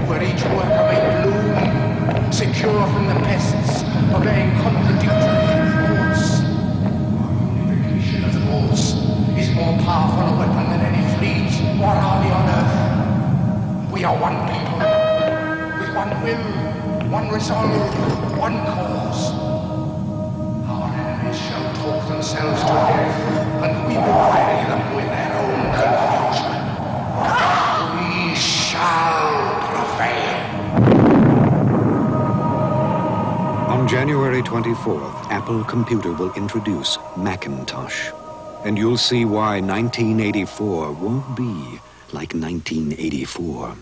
where each worker may bloom, secure from the pests, obeying contradictory thoughts. The unification of thoughts is more powerful a weapon than any fleet or army on earth. We are one people, with one will, one resolve, one cause. Our enemies shall talk themselves to death, and we will bury them with their own confusion. We shall prevail. On January 24th, Apple Computer will introduce Macintosh. And you'll see why 1984 won't be like 1984.